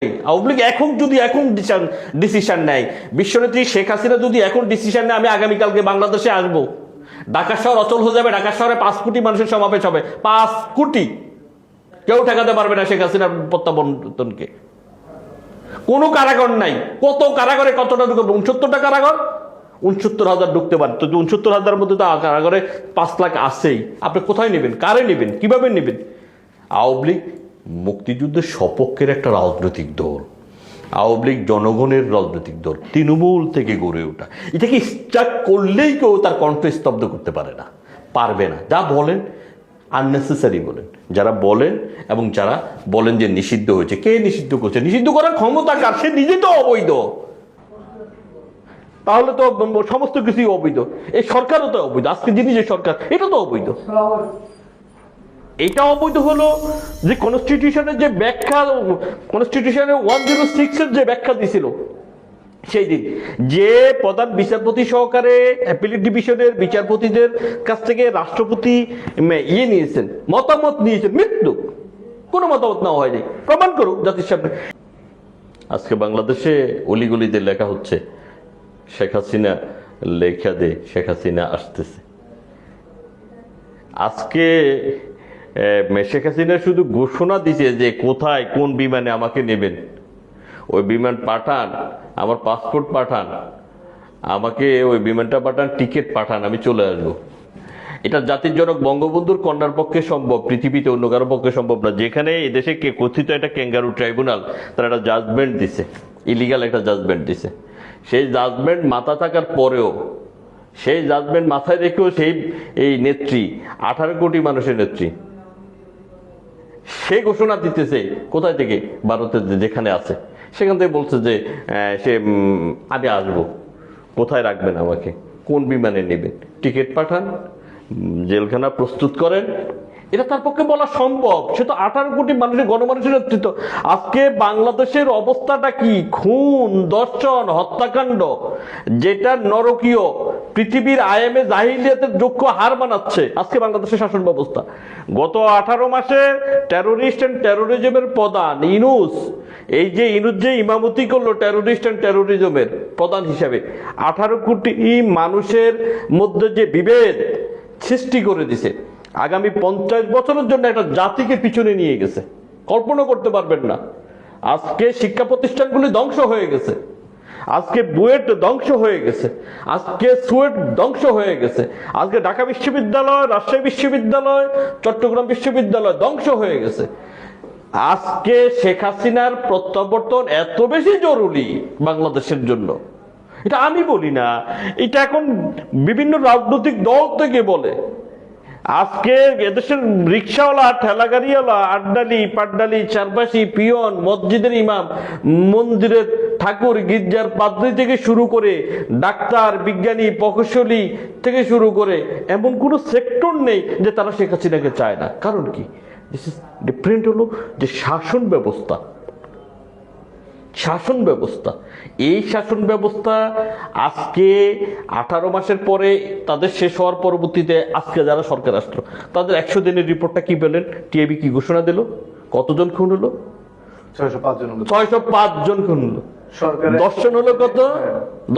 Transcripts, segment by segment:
আওয়ামী লীগ এখন ডিসিশন নেয়, বিশ্বনেত্রী শেখ হাসিনা যদি এখন ডিসিশন নেয়, আমি আগামীকালকে বাংলাদেশে আসবো, ঢাকা শহর অচল হয়ে যাবে, ঢাকা শহরে 5 কোটি মানুষের সমাবেশ হবে, 5 কোটি। কেউ ঠেকাতে পারবে না শেখ হাসিনার প্রত্যাবর্তনকে। কোনো কারাগার নাই। কত কারাগারে কতটা ঢুকবে? 69টা কারাগার, 69,000 ঢুকতে পারে। তো 69,000 মধ্যে তো কারাগারে 5 লাখ আছেই। আপনি কোথায় নেবেন? কারে নেবেন? কিভাবে নেবেন? আওয়ামী লীগ মুক্তিযুদ্ধের সপক্ষের একটা রাজনৈতিক দল, আওয়ামী লীগ জনগণের রাজনৈতিক দল, তৃণমূল থেকে গড়ে ওঠা। এটাকে স্টার্ট করলেই কেউ তার কণ্ঠ স্তব্ধ করতে পারে না, পারবে না। যা বলেন আননেসেসারি বলেন, যারা বলেন এবং যারা বলেন যে নিষিদ্ধ হয়েছে, কে নিষিদ্ধ করছে? নিষিদ্ধ করার ক্ষমতা কার? সে নিজে তো অবৈধ, তাহলে তো সমস্ত কিছুই অবৈধ। এই সরকারও তো অবৈধ। আজকে যিনি যে সরকার, এটা তো অবৈধ। এটা অবৈধ হলো যে কনস্টিটিউশনের যে ব্যাখ্যা, কনস্টিটিউশনের 106 এর যে ব্যাখ্যা দিছিল সেই দিন, যে প্রধান বিচারপতি সহকারে অ্যাপিলেট ডিভিশনের বিচারপতিদের কাছ থেকে রাষ্ট্রপতি নিয়েছেন, মতামত নিয়েছেন, মৃত্যু কোনো মতামত নেওয়া হয়নি। প্রমাণ করুক জাতির সামনে। আজকে বাংলাদেশে অলিগলিতে লেখা হচ্ছে শেখ হাসিনা লেখা দে, শেখ হাসিনা আসতেছে। আজকে শেখ হাসিনা শুধু ঘোষণা দিছে যে কোথায় কোন বিমানে আমাকে নেবেন, ওই বিমান পাঠান, আমার পাসপোর্ট পাঠান, আমাকে ওই বিমানটা পাঠান, টিকিট পাঠান, আমি চলে আসবো। এটা জাতির জনক বঙ্গবন্ধুর কন্যার পক্ষে সম্ভব, পৃথিবীতে অন্য কারো পক্ষে সম্ভব না। যেখানে এদেশে কথিত একটা ক্যাঙ্গারু ট্রাইব্যুনাল তারা একটা জাজমেন্ট দিছে, ইলিগাল একটা জাজমেন্ট দিছে, সেই জাজমেন্ট মাথা থাকার পরেও, সেই জাজমেন্ট মাথায় রেখেও সেই এই নেত্রী, 18 কোটি মানুষের নেত্রী, সে ঘোষণা দিতেছে কোথায় থেকে? ভারতের যেখানে আছে সেখান থেকে বলছে যে সে আমি আসবো, কোথায় রাখবেন আমাকে, কোন বিমানে নেবেন, টিকিট পাঠান, জেলখানা প্রস্তুত করেন। এটা তার পক্ষে বলা সম্ভব। সে তো 18 কোটি মানুষের গণমানুষের নেতৃত্ব। আজকে বাংলাদেশের অবস্থাটা কি? খুন, দর্শন, হত্যাকাণ্ড, যেটা নরকীয়, পৃথিবীর আইএমএ জাহিলিয়াতের যোগ্য হার মানাচ্ছে আজকে বাংলাদেশের শাসন ব্যবস্থা। গত 18 মাসে টেরোরিস্ট এন্ড টেরোরিজমের প্রধান ইউনূস, এই যে ইউনূস যে ইমামতি করলো টেরোরিস্ট এন্ড টেরোরিজমের প্রধান হিসাবে, 18 কোটি মানুষের মধ্যে যে বিভেদ সৃষ্টি করে দিছে, আগামী 50 বছরের জন্য একটা জাতিকে পিছনে নিয়ে গেছে, কল্পনা করতে পারবেন না। আজকে শিক্ষা প্রতিষ্ঠানগুলি ধ্বংস হয়ে গেছে, আজকে বুয়েট ধ্বংস হয়ে গেছে, আজকে সুয়েট ধ্বংস হয়ে গেছে, আজকে ঢাকা বিশ্ববিদ্যালয়, রাজশাহী বিশ্ববিদ্যালয়, চট্টগ্রাম বিশ্ববিদ্যালয় ধ্বংস হয়ে গেছে। আজকে শেখ হাসিনার প্রত্যাবর্তন এত বেশি জরুরি বাংলাদেশের জন্য, এটা আমি বলি না, এটা এখন বিভিন্ন রাজনৈতিক দল থেকে বলে। আজকে এদেশের রিক্সাওয়ালা, ঠেলাগাড়িওয়ালা, আড্ডালি, পাড্ডালি, চারপাশি, পিয়ন, মসজিদের ইমাম, মন্দিরের ঠাকুর, গির্জার পাদ্রী থেকে শুরু করে ডাক্তার, বিজ্ঞানী, প্রকৌশলী থেকে শুরু করে এমন কোনো সেক্টর নেই যে তারা শেখ হাসিনাকে চায় না। কারণ কি? দিস ইজ ডিফারেন্ট হলো যে শাসন ব্যবস্থা, শাসন ব্যবস্থা, এই শাসন ব্যবস্থা আজকে 18 মাসের পরে তাদের শেষ হওয়ার পরবর্তীতে আজকে যারা সরকার আসলো তাদের 100 দিনের রিপোর্টটা কি পেলেন? টিআইবি কি ঘোষণা দিল? কতজন খুন হলো? 605 জন। 605 জন খুন হলো। দর্শন হলো কত?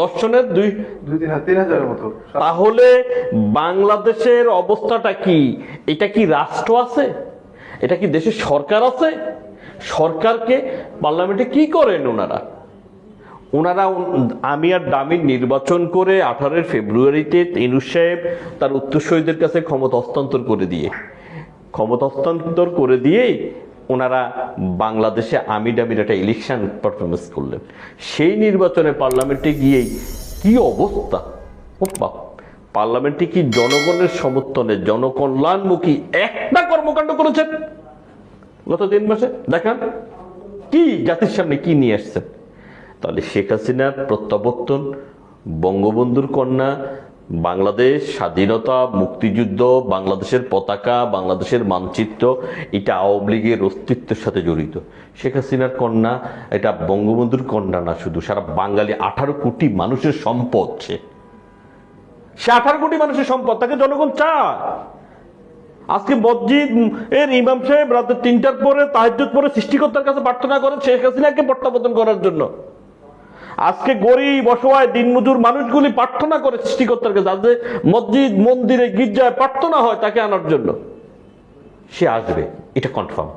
দর্শনের 3,000-এর মতো। তাহলে বাংলাদেশের অবস্থাটা কি? এটা কি রাষ্ট্র আছে? এটা কি দেশের সরকার আছে? সরকারকে পার্লামেন্টে কি করেন ওনারা? আমি আর দামি নির্বাচন করে 18 ফেব্রুয়ারিতে ইউনূস সাহেব তার উত্তরসূরিদের কাছে ক্ষমতা হস্তান্তর করে দিয়ে ওনারা বাংলাদেশে আমির একটা ইলেকশন পারফরমেন্স করলেন। সেই নির্বাচনে পার্লামেন্টে গিয়েই কি অবস্থা! ও বাপ, পার্লামেন্টে কি জনগণের সমর্থনে জনকল্যাণমুখী একটা কর্মকাণ্ড করেছেন গত 3 মাসে? দেখান কি জাতির সামনে কি নিয়ে আসছেন। তাহলে শেখ হাসিনার প্রত্যাবর্তন, বঙ্গবন্ধুর কন্যা, বাংলাদেশ স্বাধীনতা, মুক্তিযুদ্ধ, বাংলাদেশের পতাকা, বাংলাদেশের মানচিত্র, এটা আওয়ামী লীগের অস্তিত্বের সাথে জড়িত। শেখ হাসিনার কন্যা এটা বঙ্গবন্ধুর কন্যা না, শুধু সারা বাঙালি 18 কোটি মানুষের সম্পদ। সে 18 কোটি মানুষের সম্পদ, তাকে জনগণ চায়। আজকে মসজিদ এর ইমাম সাহেব রাতে 3টার পরে তাহাজ্জুদ পরে সৃষ্টিকর্তার কাছে প্রার্থনা করেন শেখ হাসিনাকে প্রত্যাবর্তন করার জন্য। আজকে গরিব অসহায় দিনমজুর মানুষগুলি প্রার্থনা করে সৃষ্টিকর্তার কাছে, আজ মসজিদ মন্দিরে গির্জায় প্রার্থনা হয় তাকে আনার জন্য। সে আসবে, এটা কনফার্ম।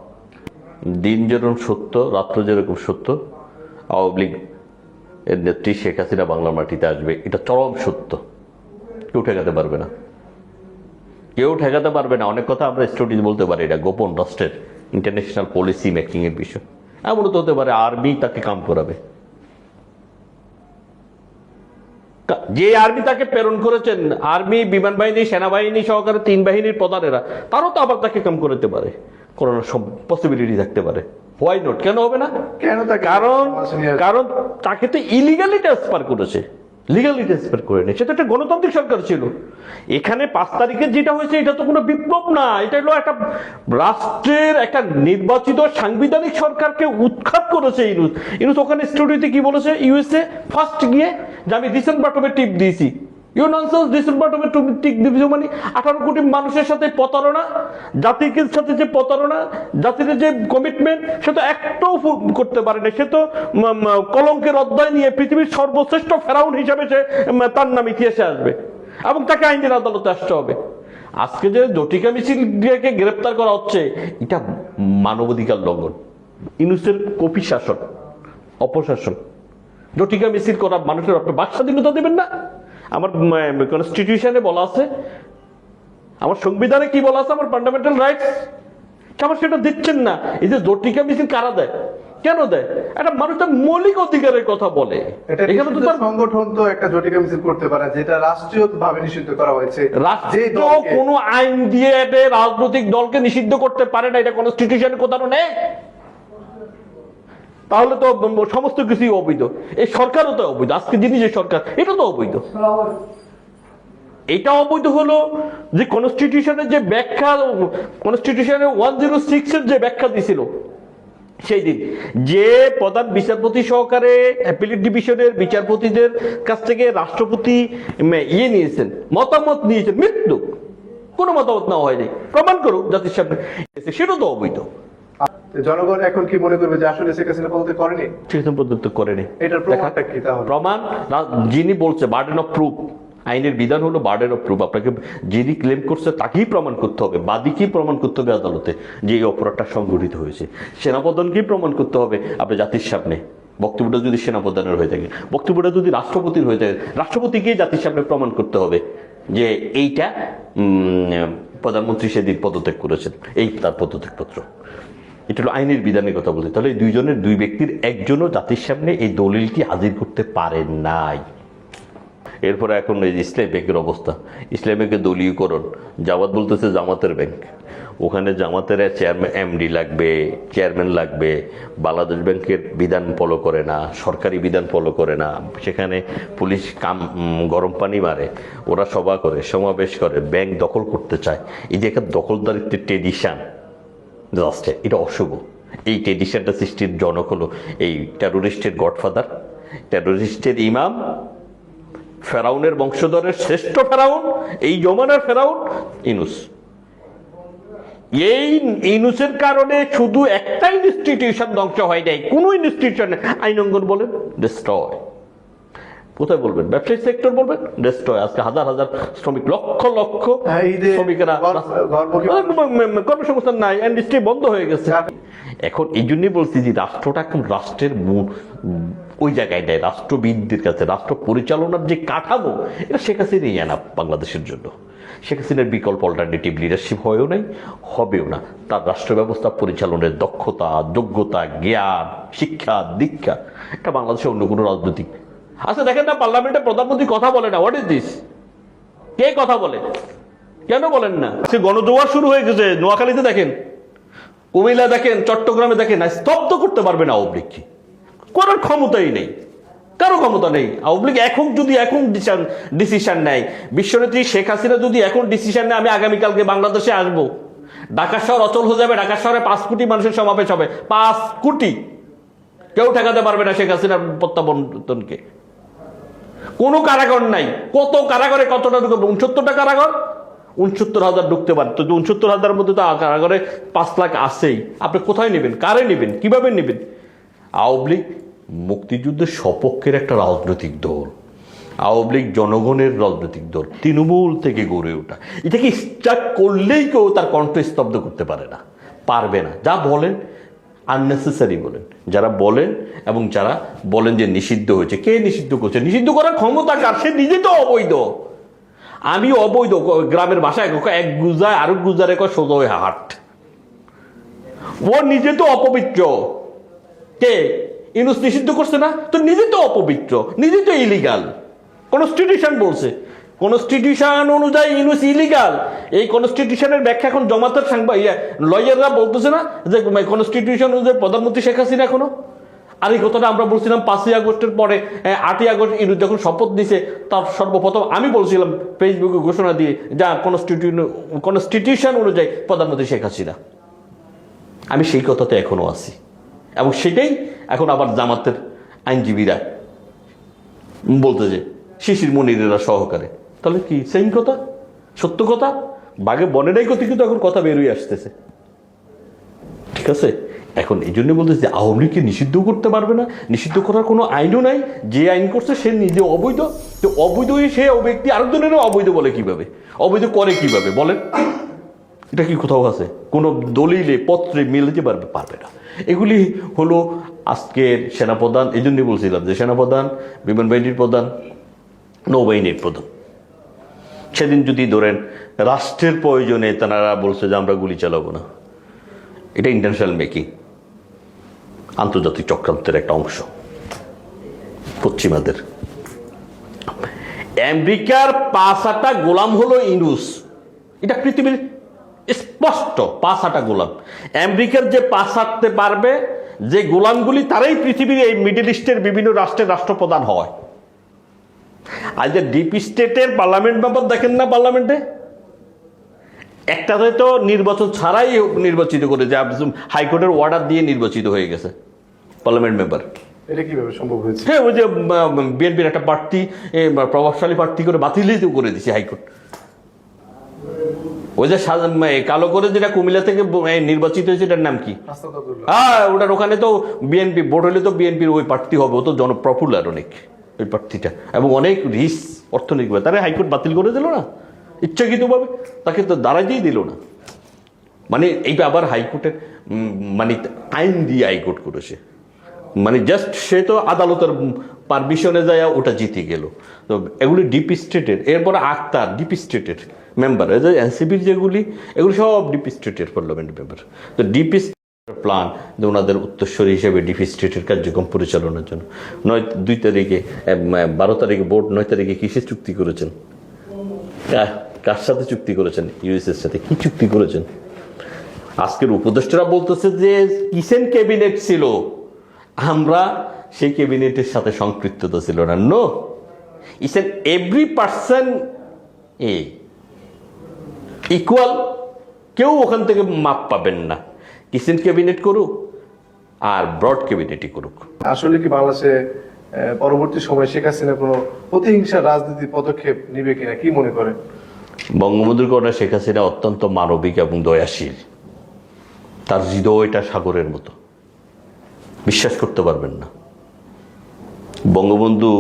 দিন যেরকম সত্য, রাত্র যেরকম সত্য, আওয়ামী লীগ এর নেত্রী শেখ হাসিনা বাংলার মাটিতে আসবে, এটা চরম সত্য। কেউ ঠেকাতে পারবে না, কেউ ঠেকাতে পারবে না। অনেক কথা আমরা স্টুডিজ বলতে পারি, এটা গোপন রাষ্ট্রের ইন্টারন্যাশনাল পলিসি মেকিং এর বিষয়। এমনও তো হতে পারে আর্মি তাকে কাম করাবে, যে আর্মি তাকে প্রেরণ করেছেন, আর্মি, বিমান বাহিনী, সেনাবাহিনী সহকারে 3 বাহিনীর প্রধানেরা, তারাও তো আবার তাকে কাম করতে পারে, করানোর সব পসিবিলিটি থাকতে পারে। হোয়াই নট, কেন হবে না? কেন তাকে কারণ তাকে তো ইলিগালি ট্রান্সফার করেছে, লিগালি ট্রান্সফার করে নিয়েছে। সেটা একটা গণতান্ত্রিক সরকার ছিল। এখানে 5 তারিখে যেটা হয়েছে এটা তো কোনো বিপ্লব না, এটা হলো একটা রাষ্ট্রের একটা নির্বাচিত সাংবিধানিক সরকারকে উৎখাত করেছে ইনুস। ইনুস ওখানে স্টুডিওতে কি বলেছে, ইউএসএ ফার্স্ট গিয়ে যে আমি ডিসেম্বর টপে টিপ দিয়েছি। ইউ ননসেন্স, ডিসেম্বর টপে টিপ দিয়েছি মানে 18 কোটি মানুষের সাথে প্রতারণা, জাতির সাথে যে প্রতারণা, জাতির যে কমিটমেন্ট, সে তো একটাও করতে পারে না। সে তো কলঙ্কের অধ্যায় নিয়ে পৃথিবীর সর্বশ্রেষ্ঠ ফেরাউন হিসাবে সে তার নাম ইতিহাসে আসবে এবং তাকে আইনের আদালতে আসতে হবে। আজকে যে জটিকা মিছিলকে গ্রেপ্তার করা হচ্ছে, এটা মানবাধিকার লঙ্ঘন, ইউনুসের কপি শাসন, অপশাসন। জটিকা মিছিল করা মানুষের আপনি বাক স্বাধীনতা দেবেন না? আমার কনস্টিটিউশনে বলা আছে, আমার সংবিধানে কি বলা আছে, আমার ফান্ডামেন্টাল রাইটস, আমার সেটা দিচ্ছেন না। এই যে জটিকা মিছিল কারা দেয়, কেন দেয়? একটা মানুষের মৌলিক অধিকারের কথা বলে। এখানে তো তার সংগঠন তো একটা জটিকা মিছিল করতে পারে, যেটা রাষ্ট্রীয় ভাবে নিষিদ্ধ করা হয়েছে। রাষ্ট্রীয় কোনো আইন দিয়ে রাজনৈতিক দলকে নিষিদ্ধ করতে পারে না, এটা কনস্টিটিউশনে কোথাও নেই। তাহলে তো সমস্ত কিছুই অবৈধ। এই সরকারও তো অবৈধ, আজকে যিনি যে সরকার, এটা তো অবৈধ। এটা অবৈধ হলো যে কনস্টিটিউশনের যে ব্যাখ্যা, কনস্টিটিউশনের 106 এর যে ব্যাখ্যা দিয়েছিল সেই দিন, যে প্রধান বিচারপতি সহকারে অ্যাপিলেট ডিভিশনের বিচারপতিদের কাছ থেকে রাষ্ট্রপতি নিয়েছেন, মতামত নিয়েছেন, মৃত্যু কোনো মতামত নেওয়া হয়নি, প্রমাণ করুক জাতির সামনে, সেটা তো অবৈধ। জনগণ এখন কি মনে করবে যে আসলে শেখ হাসিনা পদত্যাগ করেনি? পদত্যাগ করেনি, এটার প্রমাণটা কি তাহলে? প্রমাণ যিনি বলছে, বার্ডেন অফ প্রুফ, আইনের বিধান হলো বার্ডেন অফ প্রুফ। আপনাকে যিনি ক্লেম করছে তাকেই প্রমাণ করতে হবে, বাদীকেই প্রমাণ করতে হবে আদালতে যে এই অপরাধটা সংঘটিত হয়েছে। সেনাপ্রধানকেই প্রমাণ করতে হবে আপনার জাতির সামনে, বক্তব্যটা যদি সেনাপ্রধানের হয়ে থাকে, বক্তব্যটা যদি রাষ্ট্রপতির হয়ে থাকে, রাষ্ট্রপতিকেই জাতির সামনে প্রমাণ করতে হবে যে এইটা প্রধানমন্ত্রী সেদিন পদত্যাগ করেছেন, এই তার পদত্যাগপত্র। এটা হলো আইনের বিধানের কথা বলতে। তাহলে এই দুই ব্যক্তির একজনও জাতির সামনে এই দলিলটি হাজির করতে পারেন নাই। এরপরে এখন এই ইসলামী ব্যাংকের অবস্থা, ইসলামী ব্যাংকের দলীয়করণ, জামাত বলতেছে জামাতের ব্যাংক, ওখানে জামাতের চেয়ারম্যান, এমডি লাগবে, চেয়ারম্যান লাগবে। বাংলাদেশ ব্যাংকের বিধান ফলো করে না, সরকারি বিধান ফলো করে না, সেখানে পুলিশ গরম পানি মারে, ওরা সভা করে, সমাবেশ করে, ব্যাংক দখল করতে চায়। এই যে একটা দখলদারিত্বের ট্রেডিশন, এটা অশুভ। এই ট্রেডিশনটা সৃষ্টির জনক হলো এই টেরোরিস্টের গডফাদার, টেরোরিস্টের ইমাম, ফেরাউনের বংশধরের শ্রেষ্ঠ ফেরাউন, এই জমানার ফেরাউন ইউনুস। এই ইউনুসের কারণে শুধু একটা ইনস্টিটিউশন ধ্বংস হয় নাই, কোন ইনস্টিটিউশন, আইন অঙ্গন বলেন ডিস্ট্রয়, কোথায় বলবেন, ব্যবসায়িক সেক্টর বলবেন ডিস্ট্রয়। আজকে হাজার হাজার শ্রমিক, লক্ষ লক্ষ শ্রমিকেরা কর্মসংস্থান নাই, ইন্ডাস্ট্রি বন্ধ হয়ে গেছে। এখন এই জন্যই বলছি যে রাষ্ট্রটা এখন রাষ্ট্রের ওই জায়গায় নেয়, রাষ্ট্রবিদদের কাছে। রাষ্ট্র পরিচালনার যে কাঠামো, এটা শেখ হাসিনাই আনা বাংলাদেশের জন্য। শেখ হাসিনার বিকল্প অল্টারনেটিভ লিডারশিপ হয়েও নাই, হবেও না। তার রাষ্ট্র ব্যবস্থা পরিচালনের দক্ষতা, যোগ্যতা, জ্ঞান, শিক্ষা, দীক্ষা, এটা বাংলাদেশের অন্য কোনো রাজনৈতিক। আচ্ছা দেখেন না, পার্লামেন্টে প্রধানমন্ত্রী কথা বলে না, হোয়াট ইজ দিস? কে কথা বলে, কেন বলেন না? সে গণজোয়ার শুরু হয়ে গেছে, নোয়াখালীতে দেখেন, কুমিল্লা দেখেন, চট্টগ্রামে দেখেন, স্তব্ধ করতে পারবে না আওয়ামী লীগকে, করার ক্ষমতাই নেই, কারো ক্ষমতা নেই। আওয়ামী লীগ এখন যদি ডিসিশন নেয়, বিশ্বনেত্রী শেখ হাসিনা যদি এখন ডিসিশন নেয়, আমি আগামীকালকে বাংলাদেশে আসবো, ঢাকা শহর অচল হয়ে যাবে, ঢাকা শহরে 5 কোটি মানুষের সমাবেশ হবে, 5 কোটি, কেউ ঠেকাতে পারবে না শেখ হাসিনার প্রত্যাবর্তনকে। কোনো কারাগার নাই, কত কারাগারে কতটা ঢুকবে, 69টা কারাগার, 69,000 ঢুকতে পারে, তো 69,000 মধ্যে তো কারাগারে 5 লাখ আছেই। আপনি কোথায় নেবেন, কারে নেবেন, কিভাবে নেবেন? আওয়ামী লীগ মুক্তিযুদ্ধের সপক্ষের একটা রাজনৈতিক দল, আওয়ামী লীগ জনগণের রাজনৈতিক দল, তৃণমূল থেকে গড়ে ওঠা। এটাকে স্টার্ট করলেই কেউ তার কণ্ঠ স্তব্ধ করতে পারে না, পারবে না। যা বলেন আননেসেসারি বলেন, যারা বলেন এবং যারা বলেন যে নিষিদ্ধ হয়েছে, কে নিষিদ্ধ করছে? নিষিদ্ধ করার ক্ষমতা কার? সে নিজে তো অবৈধ। আমি অবৈধ, গ্রামের ভাষায় এক গুজায় আরেক গুজারে সোজা হয়ে হাট। ও নিজে তো অপবিত্র। কে? ইউনূস নিষিদ্ধ করছে না? তো নিজে তো অপবিত্র, নিজে তো ইলিগাল। কনস্টিটিউশন বলছে, কনস্টিটিউশন অনুযায়ী ইউনূস ইলিগাল। এই কনস্টিটিউশনের ব্যাখ্যা এখন জমাতের লয়াররা বলতেছে না যে কনস্টিটিউশন অনুযায়ী প্রধানমন্ত্রী শেখ হাসিনা এখনো। আর এই কথাটা আমরা বলছিলাম 5ই আগস্টের পরে, 8ই আগস্ট ইউনূস যখন শপথ দিছে, তার সর্বপ্রথম আমি বলছিলাম ফেসবুকে ঘোষণা দিয়ে, যা কনস্টিটিউশন অনুযায়ী প্রধানমন্ত্রী শেখ হাসিনা। আমি সেই কথাতে এখনো আছি, এবং সেটাই এখন আবার জামাতের আইনজীবীরা বলতেছে, শিশির মনিরেরা সহকারে। তাহলে কি সেম কথা, সত্য কথা, বাঘে বনেরাই কথা, কিন্তু এখন কথা বেরোয় আসতেছে। ঠিক আছে, এখন এই জন্য বলতেছে আওয়ামী লীগকে নিষিদ্ধ করতে পারবে না, নিষিদ্ধ করার কোনো আইনও নাই। যে আইন করছে সে নিজে অবৈধ, তো অবৈধ হয়ে সে ব্যক্তি আরেকজনেরও অবৈধ বলে কিভাবে, অবৈধ করে কিভাবে বলেন? এটা কি কোথাও আছে? কোনো দলিলে পত্রে মিলতে পারবে? পারবে না। এগুলি হলো আজকের সেনাপ্রধান। এই জন্যই বলছিলাম যে সেনাপ্রধান, বিমান বাহিনীর প্রধান, নৌবাহিনীর প্রধান, সেদিন যদি ধরেন রাষ্ট্রের প্রয়োজনে তারা বলছে যে আমরা গুলি চালাবো না, এটা ইন্টারন্যাশনাল মেকিং, আন্তর্জাতিক চক্রান্তের একটা অংশ পশ্চিমাদের। আমেরিকার 5 গোলাম হলো ইউনূস, এটা পৃথিবীর স্পষ্ট। 5 গোলাম আমেরিকার যে 5 পারবে, যে গোলামগুলি, তারাই পৃথিবীর এই মিডল ইস্টের বিভিন্ন রাষ্ট্রের রাষ্ট্রপ্রধান হয়। আজ যে ডিপ স্টেটের পার্লামেন্ট মেম্বার দেখেন না, পার্লামেন্টে একটা হয়তো নির্বাচন ছাড়াই নির্বাচিত করে, যে হাইকোর্টের অর্ডার দিয়ে নির্বাচিত হয়ে গেছে পার্লামেন্ট মেম্বার। এটা কিভাবে সম্ভব হয়েছে? হ্যাঁ, ওই যে বিএনপির একটা প্রার্থী, প্রভাবশালী প্রার্থী করে বাতিলই তো করে দিছে হাইকোর্ট। ওই যে কালো করে যেটা কুমিল্লা থেকে নির্বাচিত হয়েছে, এটার নাম কি? হ্যাঁ, ওটার ওখানে তো বিএনপি ভোট হলে তো বিএনপির ওই প্রার্থী হবে, ও তো জনপপুলার অনেক ওই প্রার্থীটা, এবং অনেক রিস্ক অর্থনৈতিকভাবে। তারা হাইকোর্ট বাতিল করে দিল না ইচ্ছাকৃতভাবে, তাকে তো দাঁড়াতেই দিল না। মানে এইটা আবার হাইকোর্টের মানে আইন দিয়ে হাইকোর্ট করেছে, মানে জাস্ট সে তো আদালতের পারমিশনে যায় ওটা জিতে গেল। তো এগুলি ডিপ স্টেটের। এরপর আক্তার ডিপ স্টেটের মেম্বার, এই যে এনসিপির যেগুলি, এগুলি সব ডিপ স্টেটের পার্লামেন্ট মেম্বার। তো ডিপ প্ল্যান যে ওনাদের উত্তরস্বরী হিসেবে ডিপ স্টেটের কার্যক্রম পরিচালনার জন্য 2 তারিখে 12 তারিখে ভোট, 9 তারিখে কিসের চুক্তি করেছেন? কার সাথে চুক্তি করেছেন? ইউএসের সাথে। কি চুক্তি করেছেন? আজকের উপদেষ্টারা বলতেছে যে কিসেন ক্যাবিনেট ছিল, আমরা সেই ক্যাবিনেটের সাথে সম্পৃক্ততা ছিল না। No, it's an every person equal, কেউ ওখান থেকে মাপ পাবেন না। কিসেন ক্যাবিনেট করুক আর ব্রড ক্যাবিনেটই করুক। আসলে কি বাংলাদেশে পরবর্তী সময় শেখ হাসিনা কোনো প্রতিহিংসা রাজনীতি পদক্ষেপ নিবে কিনা, কি মনে করেন? বঙ্গবন্ধুর কন্যা শেখ হাসিনা অত্যন্ত মানবিক এবং দয়াশীল। তার হৃদয়টা সাগরের মতো, বিশ্বাস করতে পারবেন না। বঙ্গবন্ধু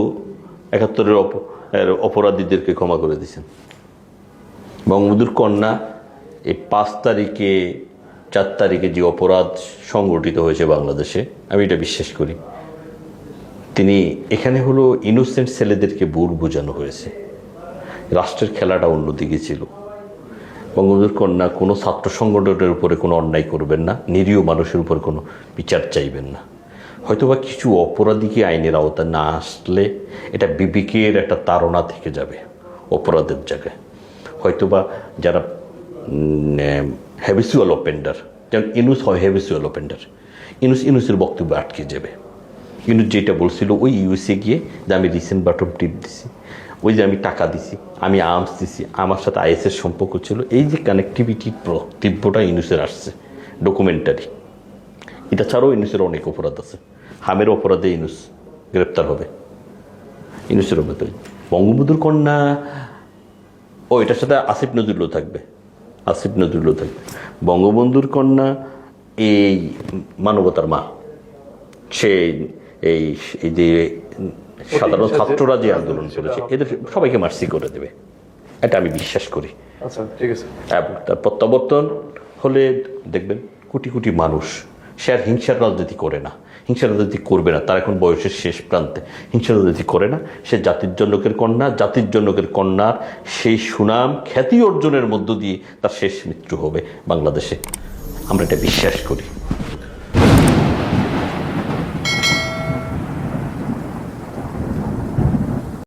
71-এর অপরাধীদেরকে ক্ষমা করে দিয়েছেন। বঙ্গবন্ধুর কন্যা এই 5 তারিখে 4 তারিখে যে অপরাধ সংগঠিত হয়েছে বাংলাদেশে, আমি এটা বিশ্বাস করি তিনি এখানে হলো ইনোসেন্ট ছেলেদেরকে ভুল বোঝানো হয়েছে। রাষ্ট্রের খেলাটা অন্যদিকে ছিল। বঙ্গবন্ধুর কন্যা কোনো ছাত্র সংগঠনের উপরে কোনো অন্যায় করবেন না, নিরীহ মানুষের উপর কোনো বিচার চাইবেন না। হয়তোবা কিছু অপরাধীকে আইনের আওতায় না আসলে এটা বিবেকের একটা তাড়না থেকে যাবে অপরাধের জায়গায়। হয়তোবা যারা হ্যাবিচুয়াল অফেন্ডার, যেমন ইনুস হয় হ্যাবিচুয়াল অফেন্ডার, ইনুসের বক্তব্য আটকে যাবে। ইনুস যেটা বলছিল ওই ইউএসএ গিয়ে যে আমি রিসেন্ট বাটন টিপ দিছি, ওই যে আমি টাকা দিছি, আমি আর্মস দিছি, আমার সাথে আইএসের সম্পর্ক ছিল, এই যে কানেক্টিভিটির তীব্রটা ইনুসের আসছে ডকুমেন্টারি। এটা ছাড়াও ইনুসের অনেক অপরাধ আছে। হামের অপরাধে ইনুস গ্রেপ্তার হবে, ইনুসের অপরাধে। বঙ্গবন্ধুর কন্যা ও এটার সাথে আসিফ নজরুলও থাকবে, আসিফ নজরুলও থাকবে। বঙ্গবন্ধুর কন্যা এই মানবতার মা, সে এই এই যে সাধারণ ছাত্ররা যে আন্দোলন করেছে এদের সবাইকে মার্সি করে দেবে, এটা আমি বিশ্বাস করি। আচ্ছা ঠিক আছে। এবং তার প্রত্যাবর্তন হলে দেখবেন কোটি কোটি মানুষ, সে আর হিংসার রাজনীতি করে না, হিংসার রাজনীতি করবে না, তার এখন বয়সের শেষ প্রান্তে, হিংসার রাজনীতি করে না। সে জাতির জনকের কন্যা, জাতির জনকের কন্যার সেই সুনাম খ্যাতি অর্জনের মধ্য দিয়ে তার শেষ মৃত্যু হবে বাংলাদেশে, আমরা এটা বিশ্বাস করি।